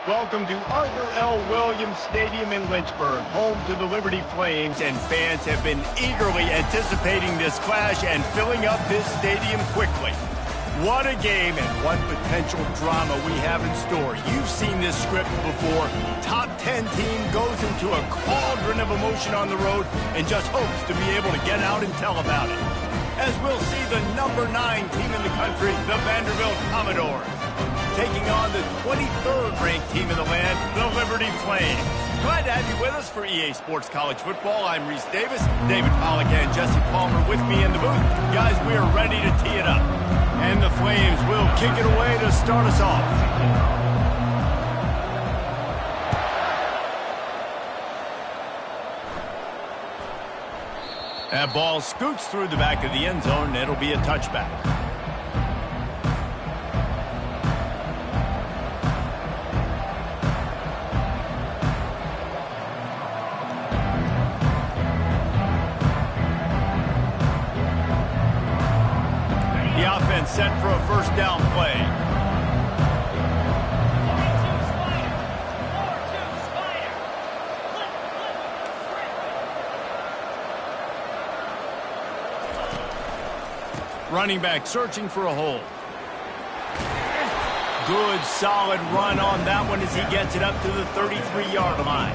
Welcome to Arthur L. Williams Stadium in Lynchburg, home to the Liberty Flames, and fans have been eagerly anticipating this clash and filling up this stadium quickly. What a game and what potential drama we have in store. You've seen this script before. Top 10 team goes into a cauldron of emotion on the road and just hopes to be able to get out and tell about it. As we'll see the number 9 team in the country, the Vanderbilt Commodores, taking on the 23rd ranked team in the land, the Liberty Flames. Glad to have you with us for EA Sports College Football. I'm Reese Davis, David Pollack and Jesse Palmer with me in the booth. Guys, we are ready to tee it up. And the Flames will kick it away to start us off. That ball scoots through the back of the end zone. It'll be a touchback. The offense set for a first down play. Running back searching for a hole. Good, solid run on that one as he gets it up to the 33-yard line.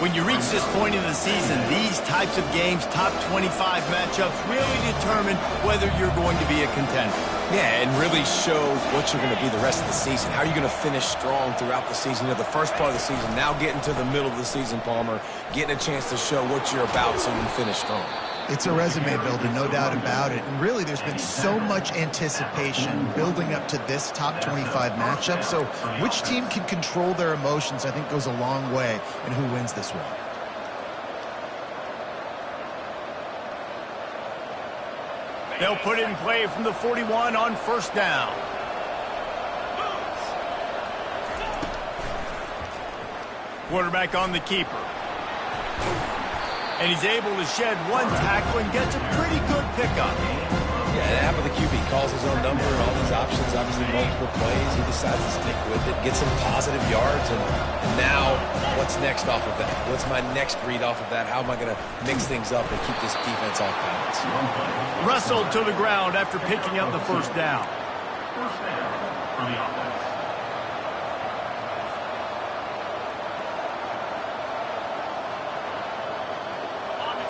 When you reach this point in the season, these types of games, top 25 matchups, really determine whether you're going to be a contender. Yeah, and really show what you're going to be the rest of the season. How are you going to finish strong throughout the season? You know, the first part of the season, now getting to the middle of the season, Palmer, getting a chance to show what you're about so you can finish strong. It's a resume builder, no doubt about it. And really, there's been so much anticipation building up to this top 25 matchup. So which team can control their emotions, I think, goes a long way in who wins this one. They'll put it in play from the 41 on first down. Quarterback on the keeper. And he's able to shed one tackle and gets a pretty good pickup. Yeah, it happened to the QB. Calls his own number and all these options, obviously multiple plays. He decides to stick with it, get some positive yards, and now what's next off of that? What's my next read off of that? How am I going to mix things up and keep this defense off balance? Wrestled to the ground after picking up the first down. First down for the offense.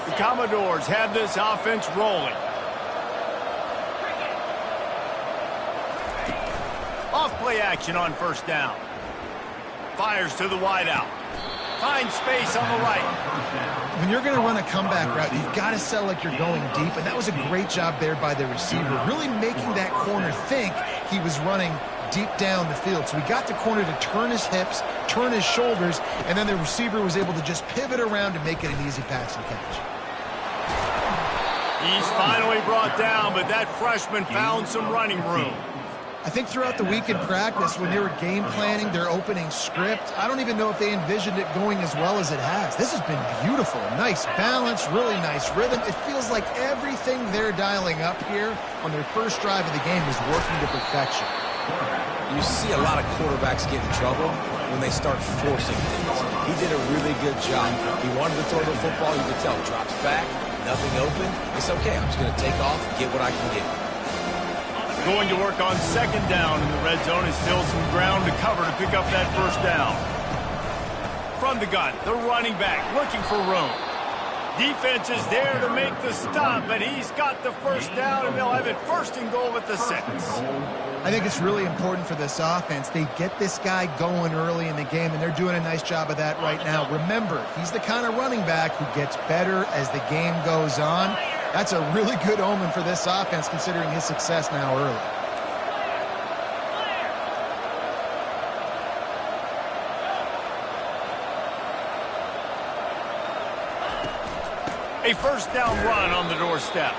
The Commodores have this offense rolling. Off play action on first down. Fires to the wideout. Finds space on the right. When you're going to run a comeback route, you've got to sell like you're going deep, and that was a great job there by the receiver, really making that corner think he was running deep down the field. So he got the corner to turn his hips, turn his shoulders, and then the receiver was able to just pivot around and make it an easy pass and catch. He's finally brought down, but that freshman found some running room. I think throughout the week in practice, when they were game planning their opening script, I don't even know if they envisioned it going as well as it has. This has been beautiful. Nice balance, really nice rhythm. It feels like everything they're dialing up here on their first drive of the game is working to perfection. You see a lot of quarterbacks get in trouble when they start forcing things. He did a really good job. He wanted to throw the football. You could tell. Drops back, nothing open. It's okay. I'm just going to take off, get what I can get. Going to work on second down in the red zone is still some ground to cover to pick up that first down. From the gun, the running back looking for room. Defense is there to make the stop, but he's got the first down, and they'll have it first and goal at the 6. I think it's really important for this offense. They get this guy going early in the game, and they're doing a nice job of that right now. Remember, he's the kind of running back who gets better as the game goes on. That's a really good omen for this offense, considering his success now early. A first down run on the doorstep.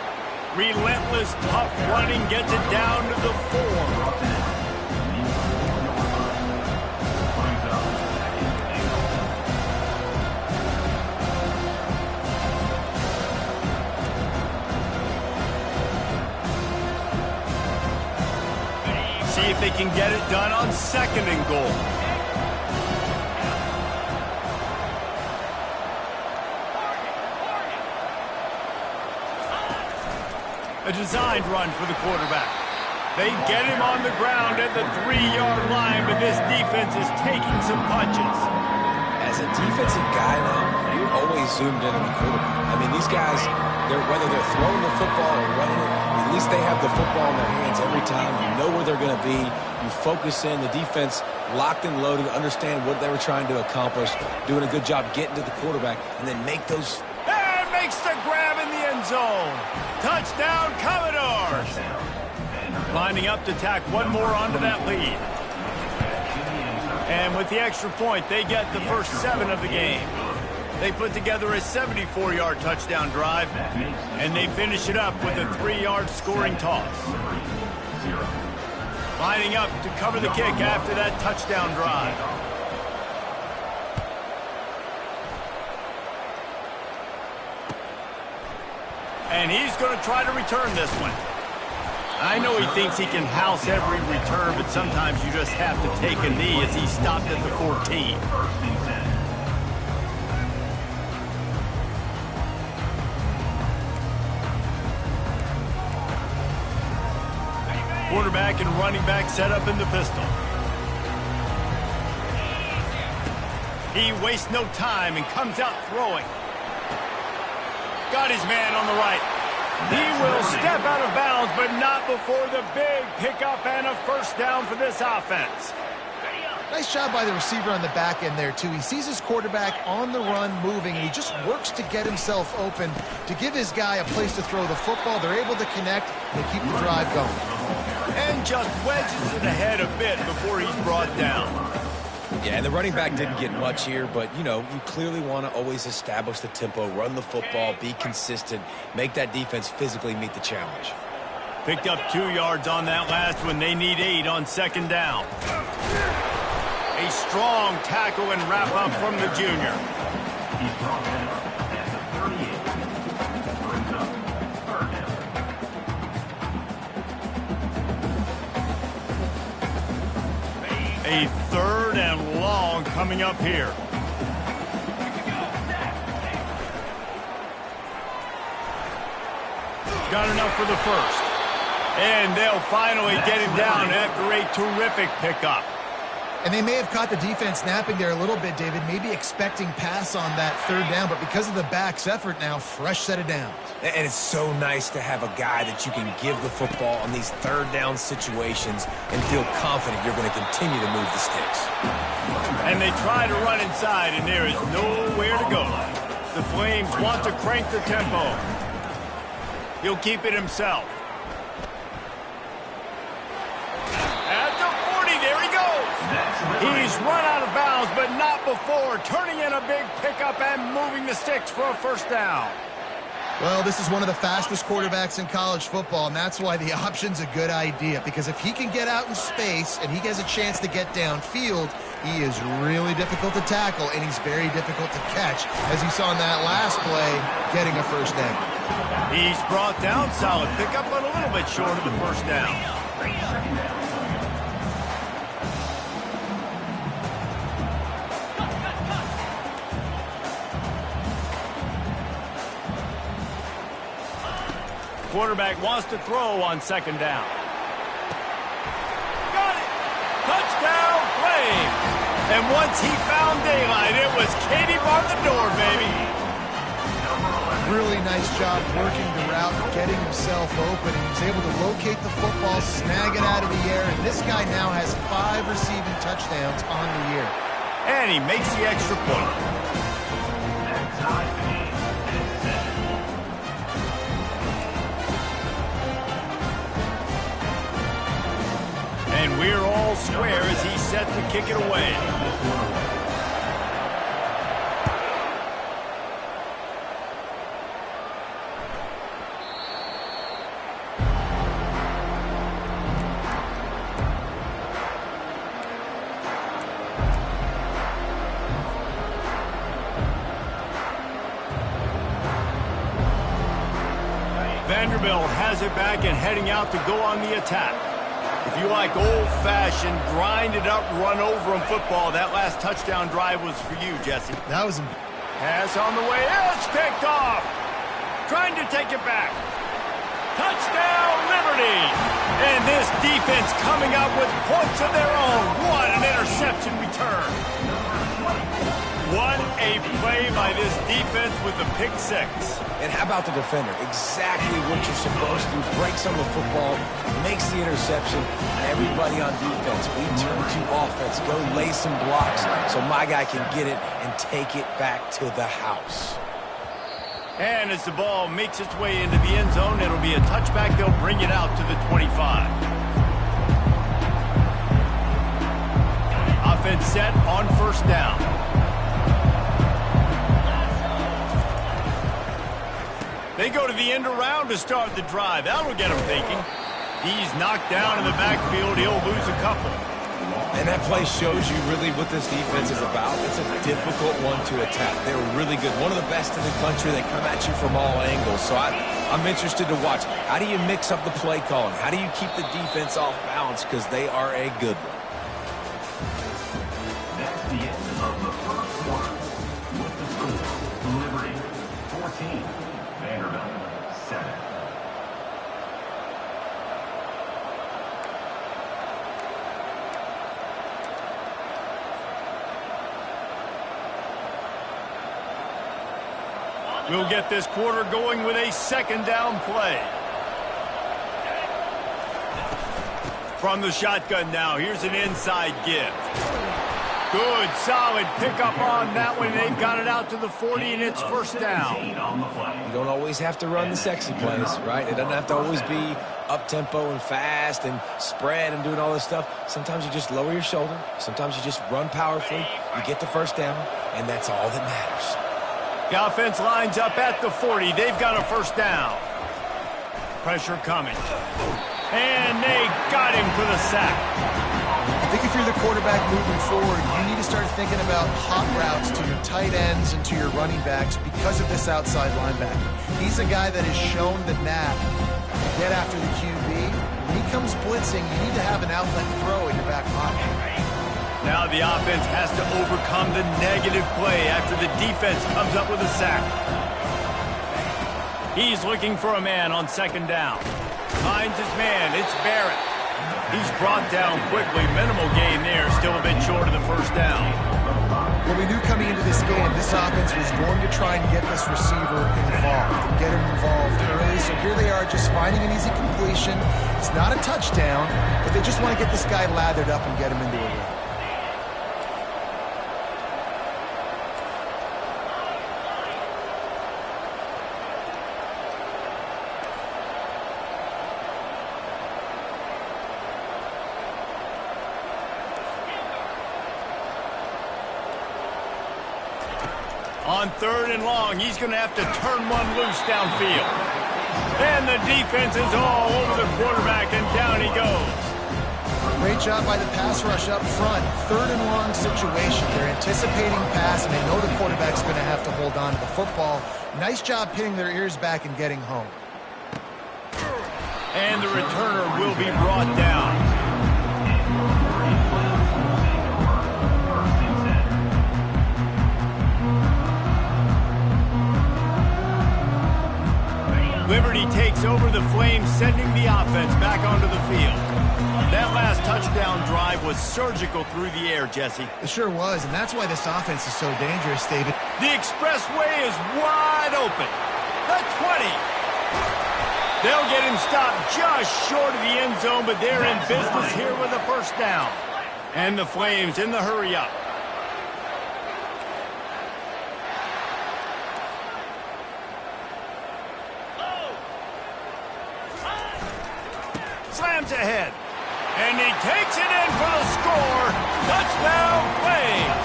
Relentless, tough running gets it down to the 4. See if they can get it done on second and goal. A designed run for the quarterback. They get him on the ground at the 3-yard line, but this defense is taking some punches. As a defensive guy now, you're always zoomed in on the quarterback. I mean, these guys, whether they're throwing the football or running it, at least they have the football in their hands every time. You know where they're going to be. You focus in. The defense locked and loaded, understand what they were trying to accomplish, doing a good job getting to the quarterback, and then make those... And makes the grab in the end zone. Touchdown, Commodores. Lining up to tack one more onto that lead. And with the extra point, they get the first 7 of the game. They put together a 74-yard touchdown drive, and they finish it up with a 3-yard scoring toss. Lining up to cover the kick after that touchdown drive. And he's going to try to return this one. I know he thinks he can house every return, but sometimes you just have to take a knee as he stopped at the 14. Quarterback and running back set up in the pistol. He wastes no time and comes out throwing. Got his man on the right. He will step out of bounds, but not before the big pickup and a first down for this offense. Nice job by the receiver on the back end there, too. He sees his quarterback on the run moving, and he just works to get himself open to give his guy a place to throw the football. They're able to connect and keep the drive going. And just wedges it ahead a bit before he's brought down. Yeah, and the running back didn't get much here, but, you know, you clearly want to always establish the tempo, run the football, be consistent, make that defense physically meet the challenge. Picked up 2 yards on that last one. They need 8 on second down. A strong tackle and wrap-up from the junior. He's brought down at the 38. Brings up third down. A 3rd and long coming up here. Got enough for the first. And they'll finally get him down after a terrific pickup. And they may have caught the defense napping there a little bit, David, maybe expecting pass on that 3rd down, but because of the back's effort now, fresh set of downs. And it's so nice to have a guy that you can give the football on these 3rd down situations and feel confident you're going to continue to move the sticks. And they try to run inside, and there is nowhere to go. The Flames want to crank the tempo. He'll keep it himself. At the 40, there he goes. He's run out of bounds, but not before turning in a big pickup and moving the sticks for a first down. Well, this is one of the fastest quarterbacks in college football, and that's why the option's a good idea, because if he can get out in space and he has a chance to get downfield, he is really difficult to tackle, and he's very difficult to catch, as you saw in that last play, getting a first down. He's brought down, solid pickup, but a little bit short of the first down. Quarterback wants to throw on second down. Got it! Touchdown, Flames! And once he found daylight, it was Katie bar the door, baby. Really nice job working the route, getting himself open. He was able to locate the football, snag it out of the air, and this guy now has 5 receiving touchdowns on the year. And he makes the extra point. And we're all square as he's set to kick it away. Vanderbilt has it back and heading out to go on the attack. If you like old-fashioned, grinded-up, run-over-'em football, that last touchdown drive was for you, Jesse. That was... Pass on the way. It's picked off. Trying to take it back. Touchdown, Liberty! And this defense coming up with points of their own. What an interception return. What a play by this defense with the pick six. And how about the defender? Exactly what you're supposed to. Breaks on the football, makes the interception. Everybody on defense, we turn to offense. Go lay some blocks so my guy can get it and take it back to the house. And as the ball makes its way into the end zone, it'll be a touchback. They'll bring it out to the 25. Offense set on first down. They go to the end around to start the drive. That'll get him thinking. He's knocked down in the backfield. He'll lose a couple. And that play shows you really what this defense is about. It's a difficult one to attack. They're really good. One of the best in the country. They come at you from all angles. So I'm interested to watch. How do you mix up the play calling? How do you keep the defense off balance? Because they are a good one. That's the end of the first quarter. With the score, Liberty 14, Vanderbilt 7. We'll get this quarter going with a second down play. From the shotgun now, here's an inside give. Good, solid pickup on that one. They've got it out to the 40, and it's first down. You don't always have to run the sexy plays, right? It doesn't have to always be up-tempo and fast and spread and doing all this stuff. Sometimes you just lower your shoulder. Sometimes you just run powerfully. You get the first down, and that's all that matters. The offense lines up at the 40. They've got a first down. Pressure coming. And they got him for the sack. I think if you're the quarterback moving forward, you need to start thinking about hot routes to your tight ends and to your running backs because of this outside linebacker. He's a guy that has shown the knack to get after the QB. When he comes blitzing, you need to have an outlet throw in your back pocket. Now the offense has to overcome the negative play after the defense comes up with a sack. He's looking for a man on second down. Finds his man. It's Barrett. He's brought down quickly. Minimal gain there. Still a bit short of the first down. Well, we knew coming into this game, this offense was going to try and get this receiver involved, and get him involved early. So here they are just finding an easy completion. It's not a touchdown, but they just want to get this guy lathered up and get him into a run. On third and long, he's going to have to turn one loose downfield. And the defense is all over the quarterback, and down he goes. Great job by the pass rush up front. Third and long situation. They're anticipating pass, and they know the quarterback's going to have to hold on to the football. Nice job pinning their ears back and getting home. And the returner will be brought down. Liberty takes over the Flames, sending the offense back onto the field. That last touchdown drive was surgical through the air, Jesse. It sure was, and that's why this offense is so dangerous, David. The expressway is wide open. The 20. They'll get him stopped just short of the end zone, but they're in business here with a first down. And the Flames in the hurry up. Slams ahead. And he takes it in for the score. Touchdown, Flames.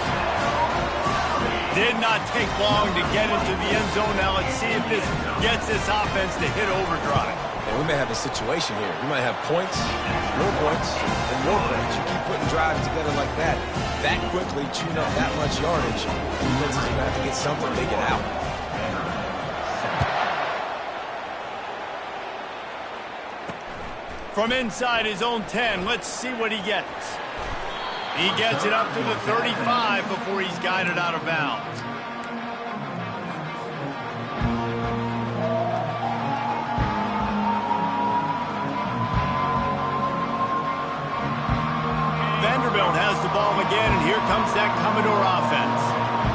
Did not take long to get into the end zone. Now let's see if this gets this offense to hit overdrive. And we may have a situation here. We might have points, more points, and more points. You keep putting drives together like that quickly, chewing up that much yardage, defense is going to have to get something to get out. From inside his own 10, let's see what he gets. He gets it up to the 35 before he's guided out of bounds. Vanderbilt has the ball again, and here comes that Commodore offense.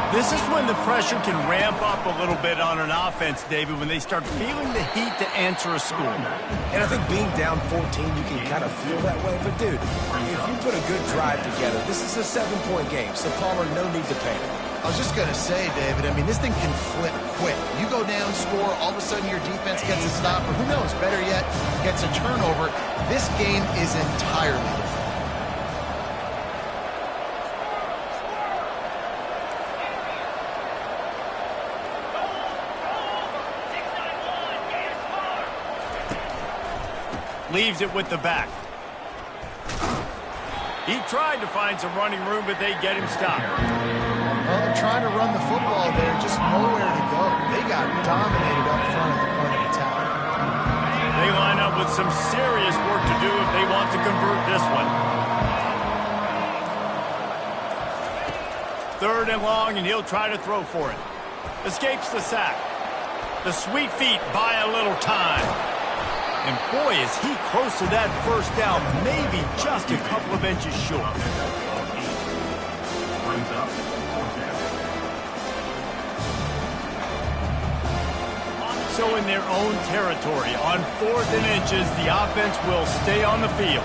This is when the pressure can ramp up a little bit on an offense, David, when they start feeling the heat to answer a score. And I think being down 14, you can kind of feel that way. But, dude, if you put a good drive together, this is a 7-point game, so Palmer, no need to panic. I was just going to say, David, I mean, this thing can flip quick. You go down, score, all of a sudden your defense gets a stop, or who knows, better yet, gets a turnover. This game is entirely different. Leaves it with the back. He tried to find some running room, but they get him stopped. Well, they're trying to run the football there, just nowhere to go. They got dominated up front at the point of attack. They line up with some serious work to do if they want to convert this one. 3rd and long, and he'll try to throw for it. Escapes the sack. The sweet feet buy a little time. And boy, is he close to that first down, maybe just a couple of inches short. So in their own territory, on 4th and inches, the offense will stay on the field.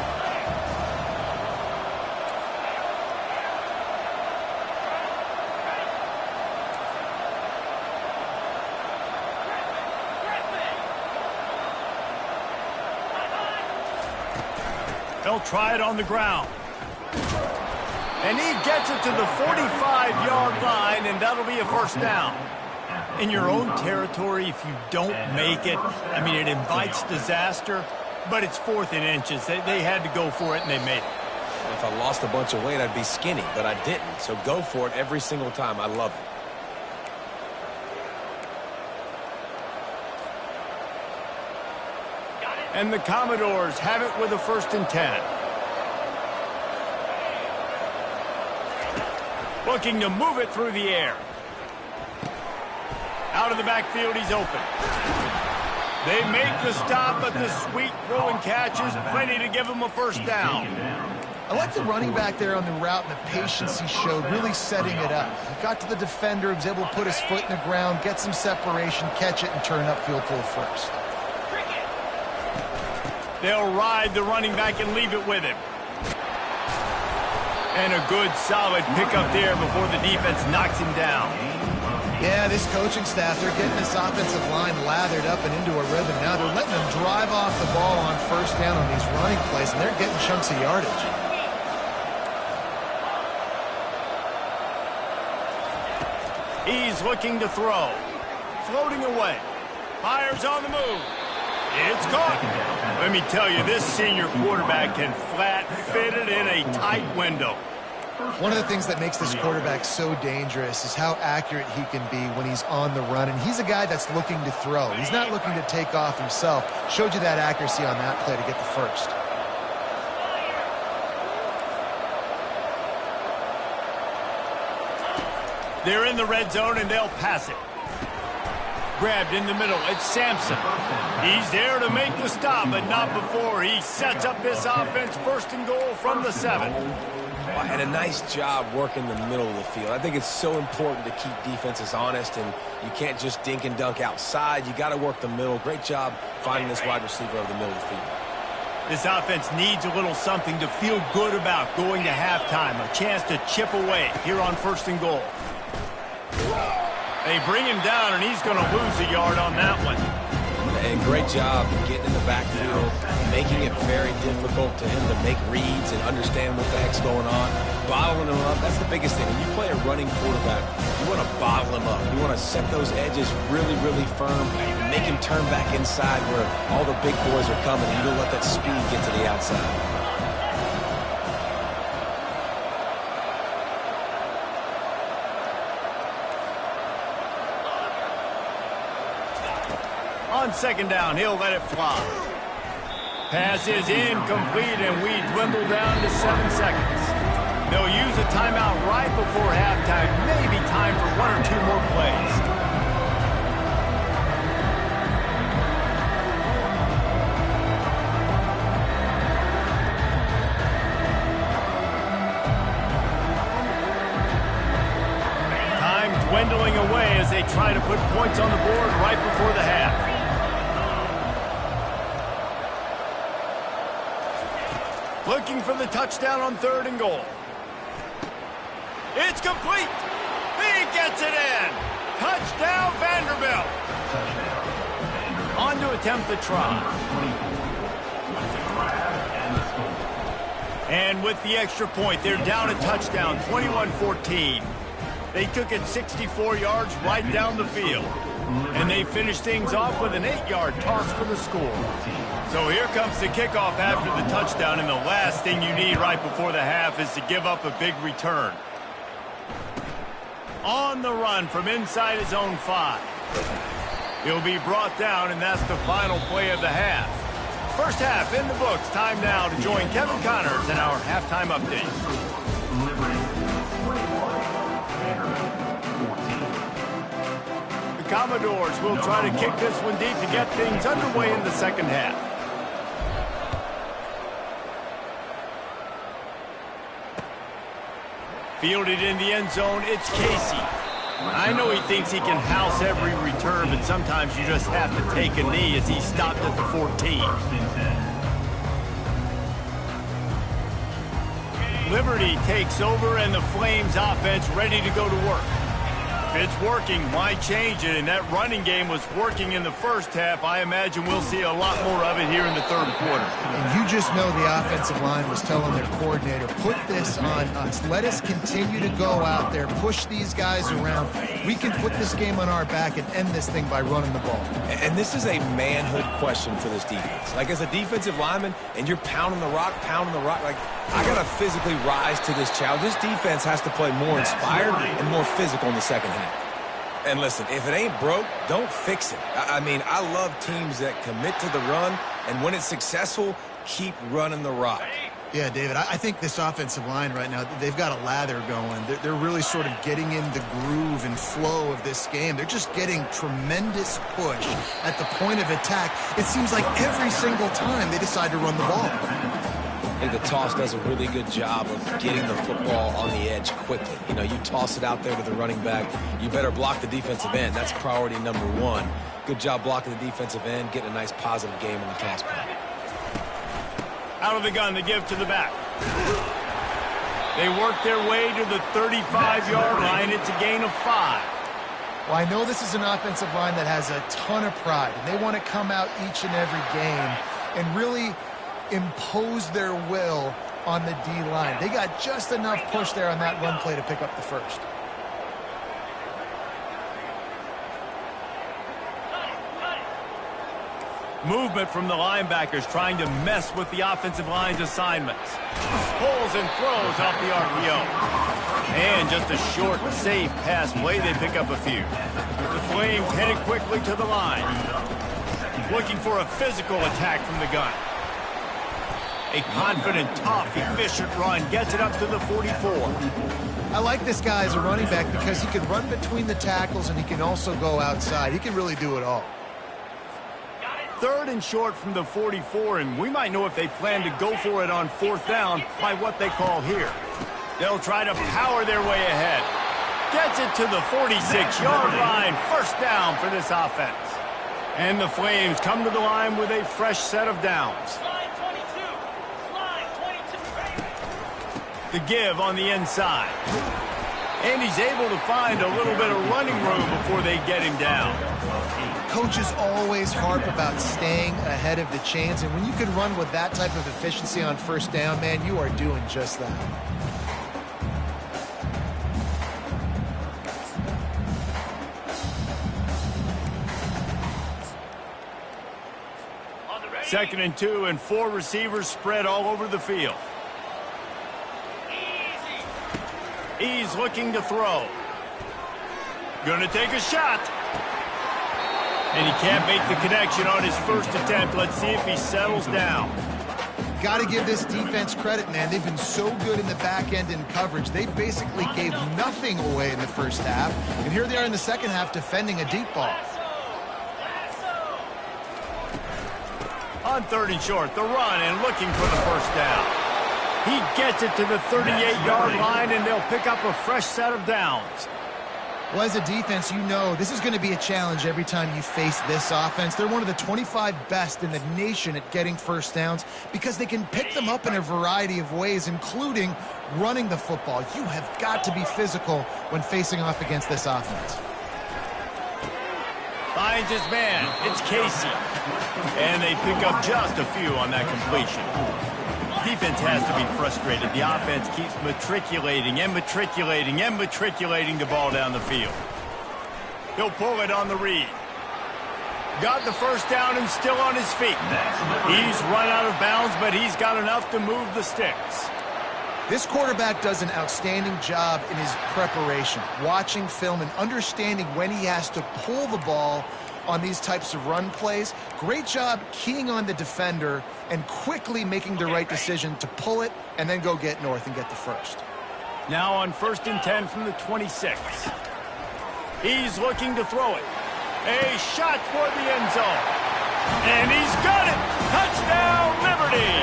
They'll try it on the ground. And he gets it to the 45-yard line, and that'll be a first down. In your own territory, if you don't make it, I mean, it invites disaster, but it's 4th and inches. They had to go for it, and they made it. If I lost a bunch of weight, I'd be skinny, but I didn't. So go for it every single time. I love it. And the Commodores have it with a 1st and 10. Looking to move it through the air. Out of the backfield, he's open. They make the stop, but the sweet throw and catch is plenty to give him a first down. I like the running back there on the route and the patience he showed, really setting it up. He got to the defender, was able to put his foot in the ground, get some separation, catch it, and turn upfield for the first. They'll ride the running back and leave it with him. And a good, solid pickup there before the defense knocks him down. Yeah, this coaching staff, they're getting this offensive line lathered up and into a rhythm now. They're letting them drive off the ball on first down on these running plays, and they're getting chunks of yardage. He's looking to throw. Floating away. Fires on the move. It's caught. Let me tell you, this senior quarterback can flat fit it in a tight window. One of the things that makes this quarterback so dangerous is how accurate he can be when he's on the run. And he's a guy that's looking to throw. He's not looking to take off himself. Showed you that accuracy on that play to get the first. They're in the red zone, and they'll pass it. Grabbed in the middle. It's Sampson. He's there to make the stop, but not before he sets up this offense 1st and goal from the 7. And a nice job working the middle of the field. I think it's so important to keep defenses honest, and you can't just dink and dunk outside. You got to work the middle. Great job finding this wide receiver over the middle of the field. This offense needs a little something to feel good about going to halftime. A chance to chip away here on 1st and goal. They bring him down, and he's going to lose a yard on that one. And great job getting in the backfield, making it very difficult to him to make reads and understand what the heck's going on. Bottling him up, that's the biggest thing. When you play a running quarterback, you want to bottle him up. You want to set those edges really, really firm and make him turn back inside where all the big boys are coming. You don't let that speed get to the outside. On 2nd down, he'll let it fly. Pass is incomplete, and we dwindle down to 7 seconds. They'll use a timeout right before halftime. Maybe time for 1 or 2 more plays. try to put points on the board right before the half. Looking for the touchdown on 3rd and goal. It's complete. He gets it in. Touchdown, Vanderbilt. On to attempt the try. And with the extra point, they're down a touchdown, 21-14. They took it 64 yards right down the field. And they finished things off with an 8-yard toss for the score. So here comes the kickoff after the touchdown, and the last thing you need right before the half is to give up a big return. On the run from inside his own 5. He'll be brought down, and that's the final play of the half. First half in the books. Time now to join Kevin Connors in our halftime update. The Commodores will try to kick this one deep to get things underway in the second half. Fielded in the end zone, it's Casey. I know he thinks he can house every return, but sometimes you just have to take a knee as he stopped at the 14. Liberty takes over, and the Flames offense ready to go to work. If it's working, why change it? And that running game was working in the first half. I imagine we'll see a lot more of it here in the third quarter. And you just know the offensive line was telling their coordinator, put this on us. Let us continue to go out there, push these guys around. We can put this game on our back and end this thing by running the ball. And this is a manhood question for this defense. Like, as a defensive lineman, and you're pounding the rock, like, I got to physically rise to this challenge. This defense has to play more inspired and more physical in the second half. And listen, if it ain't broke, don't fix it. I mean, I love teams that commit to the run, and when it's successful, keep running the rock. Yeah, David, I think this offensive line right now, they've got a lather going. They're really sort of getting in the groove and flow of this game. They're just getting tremendous push at the point of attack. It seems like every single time they decide to run the ball. I think the toss does a really good job of getting the football on the edge quickly. You know, you toss it out there to the running back, you better block the defensive end. That's priority number 1. Good job blocking the defensive end, getting a nice positive game on the toss play. Out of the gun, the give to the back. They work their way to the 35-yard line. It's a gain of 5. Well, I know this is an offensive line that has a ton of pride, and they want to come out each and every game and really impose their will on the D-line. They got just enough push there on that run play to pick up the first. Movement from the linebackers trying to mess with the offensive line's assignments. Pulls and throws off the RPO. And just a short, safe pass play, they pick up a few. The Flames headed quickly to the line. Looking for a physical attack from the gun. A confident, tough, efficient run gets it up to the 44. I like this guy as a running back because he can run between the tackles and he can also go outside. He can really do it all. 3rd and short from the 44, and we might know if they plan to go for it on 4th down by what they call here. They'll try to power their way ahead. Gets it to the 46-yard line. First down for this offense. And the Flames come to the line with a fresh set of downs. The give on the inside. And he's able to find a little bit of running room before they get him down. Coaches always harp about staying ahead of the chains, and when you can run with that type of efficiency on first down, man, you are doing just that. Second and 2, and 4 receivers spread all over the field. He's looking to throw. Gonna take a shot. And he can't make the connection on his first attempt. Let's see if he settles down. Got to give this defense credit, man. They've been so good in the back end in coverage. They basically gave nothing away in the first half. And here they are in the second half defending a deep ball. On 3rd and short, the run and looking for the first down. He gets it to the 38-yard line, and they'll pick up a fresh set of downs. Well, as a defense, you know this is going to be a challenge every time you face this offense. They're one of the 25 best in the nation at getting first downs because they can pick them up in a variety of ways, including running the football. You have got to be physical when facing off against this offense. Finds his man. It's Casey. And they pick up just a few on that completion. Defense has to be frustrated. The offense keeps matriculating and matriculating and matriculating the ball down the field. He'll pull it on the read. Got the first down and still on his feet. He's run out of bounds, but he's got enough to move the sticks. This quarterback does an outstanding job in his preparation, watching film and understanding when he has to pull the ball on these types of run plays. Great job keying on the defender and quickly making the right decision to pull it and then go get north and get the first. Now on 1st and 10 from the 26. He's looking to throw it. A shot toward the end zone. And he's got it! Touchdown, Liberty!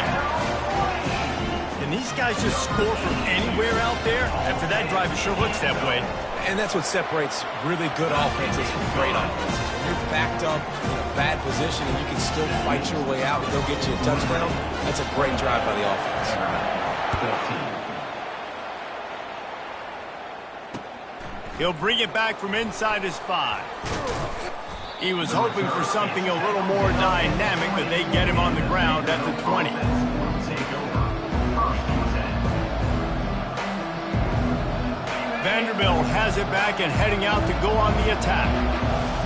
Can these guys just score from anywhere out there? After that drive, it sure looks that way. And that's what separates really good offenses from great offenses. When you're backed up in a bad position and you can still fight your way out and go get you a touchdown, that's a great drive by the offense. He'll bring it back from inside his 5. He was hoping for something a little more dynamic, but they get him on the ground at the 20. Vanderbilt has it back and heading out to go on the attack.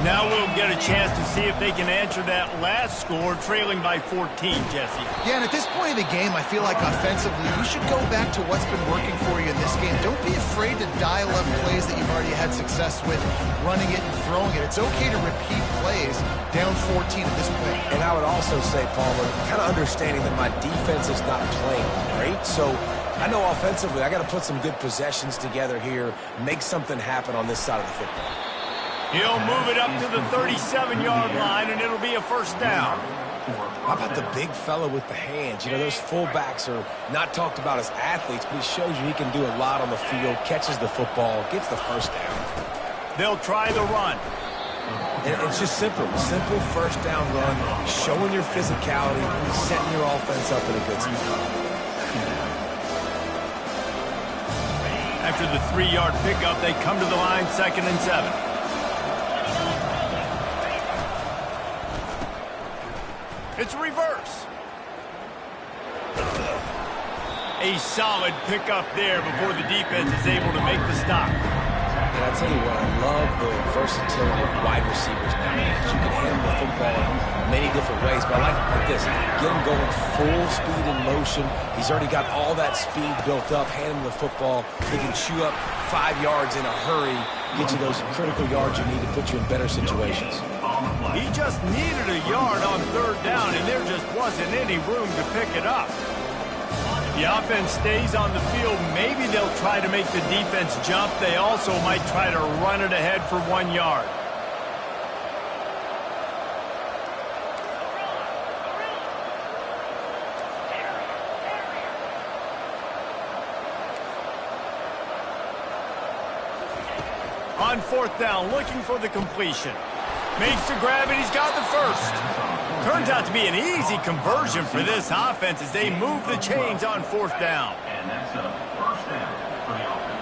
Now we'll get a chance to see if they can answer that last score, trailing by 14, Jesse. Yeah, and at this point of the game, I feel like offensively, you should go back to what's been working for you in this game. Don't be afraid to dial up plays that you've already had success with, running it and throwing it. It's okay to repeat plays down 14 at this point. And I would also say, Palmer, kind of understanding that my defense is not playing great, so I know offensively I got to put some good possessions together here, make something happen on this side of the football. He'll move it up to the 37-yard line, and it'll be a first down. How about the big fella with the hands? You know, those fullbacks are not talked about as athletes, but he shows you he can do a lot on the field, catches the football, gets the first down. They'll try the run. And it's just simple first down run, showing your physicality, setting your offense up in a good spot. After the 3-yard pickup, they come to the line, 2nd and 7. It's a reverse. A solid pickup there before the defense is able to make the stop. And I'll tell you what, I love the versatility of wide receivers nowadays. You can handle the football in many different ways, but I like this. Get him going full speed in motion. He's already got all that speed built up. Hand him the football. He can chew up 5 yards in a hurry, get you those critical yards you need to put you in better situations. He just needed a yard on 3rd down, and there just wasn't any room to pick it up. The offense stays on the field. Maybe they'll try to make the defense jump. They also might try to run it ahead for 1 yard. On 4th down, looking for the completion. Makes the grab, and he's got the first. Turns out to be an easy conversion for this offense as they move the chains on 4th down. And that's a first down for the offense.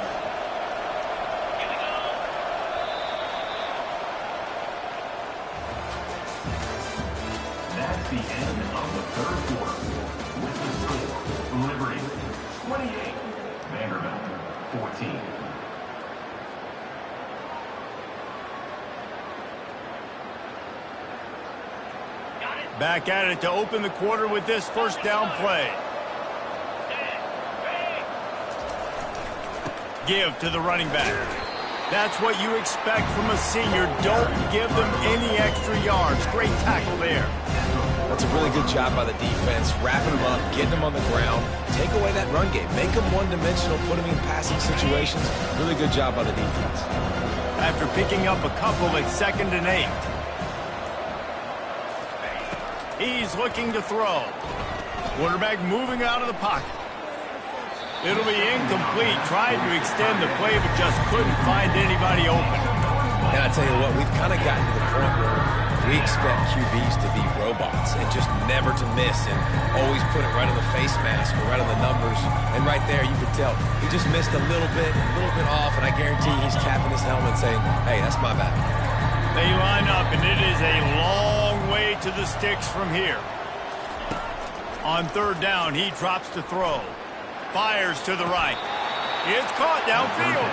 That's the end of the 3rd quarter. With the score, Liberty 28, Vanderbilt 14. Back at it to open the quarter with this first down play. Give to the running back. That's what you expect from a senior. Don't give them any extra yards. Great tackle there. That's a really good job by the defense, wrapping them up, getting them on the ground, take away that run game, make them one-dimensional, put them in passing situations. Really good job by the defense. After picking up a couple at 2nd and 8. He's looking to throw. Quarterback moving out of the pocket. It'll be incomplete. Tried to extend the play, but just couldn't find anybody open. And I tell you what, we've kind of gotten to the point where we expect QBs to be robots and just never to miss and always put it right on the face mask or right on the numbers. And right there, you could tell he just missed a little bit off, and I guarantee he's tapping his helmet saying, hey, that's my bad. They line up, and it is a long way to the sticks from here. On third down, he drops to throw. Fires to the right. It's caught downfield.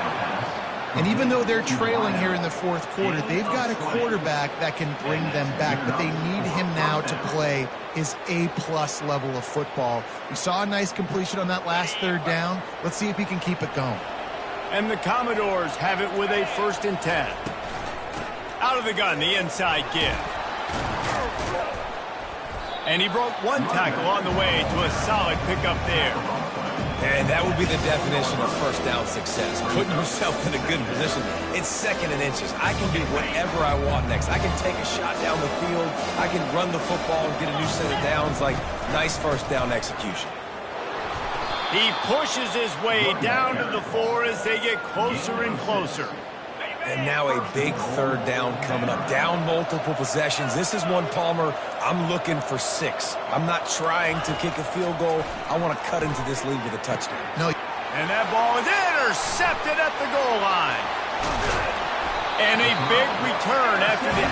And even though they're trailing here in the fourth quarter, they've got a quarterback that can bring them back, but they need him now to play his A-plus level of football. We saw a nice completion on that last third down. Let's see if he can keep it going. And the Commodores have it with a 1st and 10. Out of the gun, the inside give. And he broke one tackle on the way to a solid pickup there. And that would be the definition of first down success, putting yourself in a good position. It's 2nd and inches. I can do whatever I want next. I can take a shot down the field. I can run the football and get a new set of downs. Like, nice first down execution. He pushes his way down to the 4 as they get closer and closer. And now a big 3rd down coming up. Down multiple possessions. This is one, Palmer, I'm looking for 6. I'm not trying to kick a field goal. I want to cut into this lead with a touchdown. No. And that ball is intercepted at the goal line. And a big return after the